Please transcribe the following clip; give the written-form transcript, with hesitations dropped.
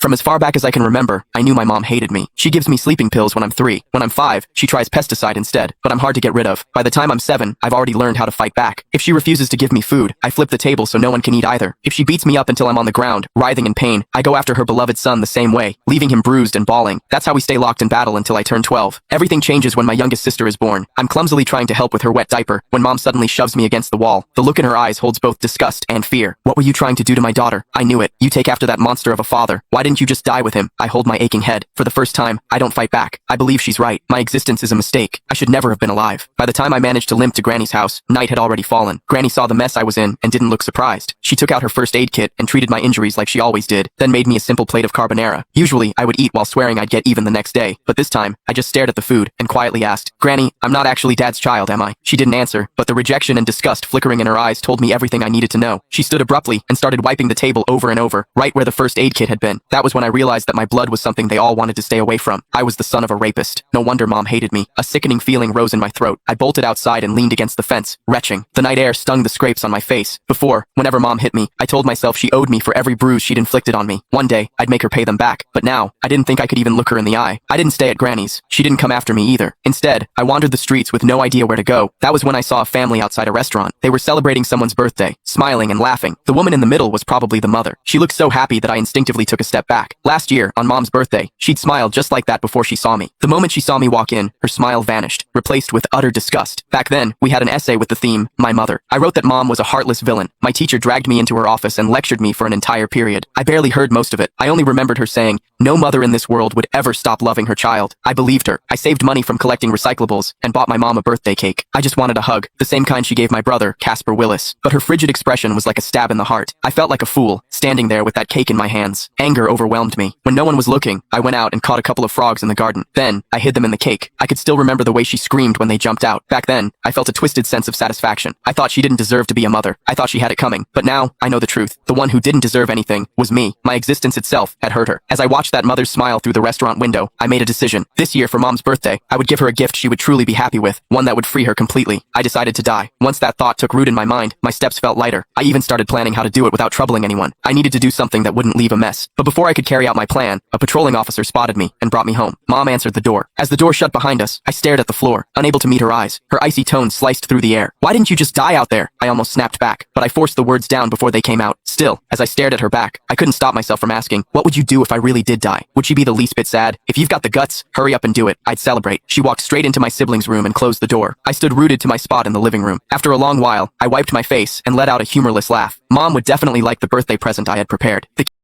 From as far back as I can remember, I knew my mom hated me. She gives me sleeping pills when I'm 3. When I'm 5, she tries pesticide instead, but I'm hard to get rid of. By the time I'm 7, I've already learned how to fight back. If she refuses to give me food, I flip the table so no one can eat either. If she beats me up until I'm on the ground, writhing in pain, I go after her beloved son the same way, leaving him bruised and bawling. That's how we stay locked in battle until I turn 12. Everything changes when my youngest sister is born. I'm clumsily trying to help with her wet diaper, when mom suddenly shoves me against the wall. The look in her eyes holds both disgust and fear. What were you trying to do to my daughter? I knew it. You take after that monster of a father. Why didn't you just die with him? I hold my aching head. For the first time, I don't fight back. I believe she's right. My existence is a mistake. I should never have been alive. By the time I managed to limp to Granny's house, night had already fallen. Granny saw the mess I was in and didn't look surprised. She took out her first aid kit and treated my injuries like she always did, then made me a simple plate of carbonara. Usually, I would eat while swearing I'd get even the next day, but this time, I just stared at the food and quietly asked, "Granny, I'm not actually Dad's child, am I?" She didn't answer, but the rejection and disgust flickering in her eyes told me everything I needed to know. She stood abruptly and started wiping the table over and over, right where the first aid kit had been. That was when I realized that my blood was something they all wanted to stay away from. I was the son of a rapist. No wonder mom hated me. A sickening feeling rose in my throat. I bolted outside and leaned against the fence, retching. The night air stung the scrapes on my face. Before, whenever mom hit me, I told myself she owed me for every bruise she'd inflicted on me. One day, I'd make her pay them back. But now, I didn't think I could even look her in the eye. I didn't stay at Granny's. She didn't come after me either. Instead, I wandered the streets with no idea where to go. That was when I saw a family outside a restaurant. They were celebrating someone's birthday, smiling and laughing. The woman in the middle was probably the mother. She looked so happy that I instinctively took a step back. Last year, on mom's birthday, she'd smiled just like that before she saw me. The moment she saw me walk in, her smile vanished, replaced with utter disgust. Back then, we had an essay with the theme, My Mother. I wrote that mom was a heartless villain. My teacher dragged me into her office and lectured me for an entire period. I barely heard most of it. I only remembered her saying, no mother in this world would ever stop loving her child. I believed her. I saved money from collecting recyclables and bought my mom a birthday cake. I just wanted a hug, the same kind she gave my brother, Casper Willis. But her frigid expression was like a stab in the heart. I felt like a fool, standing there with that cake in my hands. Anger overwhelmed me. When no one was looking, I went out and caught a couple of frogs in the garden. Then, I hid them in the cake. I could still remember the way she screamed when they jumped out. Back then, I felt a twisted sense of satisfaction. I thought she didn't deserve to be a mother. I thought she had it coming. But now, I know the truth. The one who didn't deserve anything was me. My existence itself had hurt her. As I watched that mother's smile through the restaurant window, I made a decision. This year, for mom's birthday, I would give her a gift she would truly be happy with, one that would free her completely. I decided to die. Once that thought took root in my mind, my steps felt lighter. I even started planning how to do it without troubling anyone. I needed to do something that wouldn't leave a mess. But before I could carry out my plan, a patrolling officer spotted me and brought me home. Mom answered the door. As the door shut behind us, I stared at the floor, unable to meet her eyes. Her icy tone sliced through the air. "Why didn't you just die out there?" I almost snapped back, but I forced the words down before they came out. Still, as I stared at her back, I couldn't stop myself from asking, what would you do if I really did die? Would she be the least bit sad? "If you've got the guts, hurry up and do it. I'd celebrate." She walked straight into my siblings' room and closed the door. I stood rooted to my spot in the living room. After a long while, I wiped my face and let out a humorless laugh. Mom would definitely like the birthday present I had prepared. The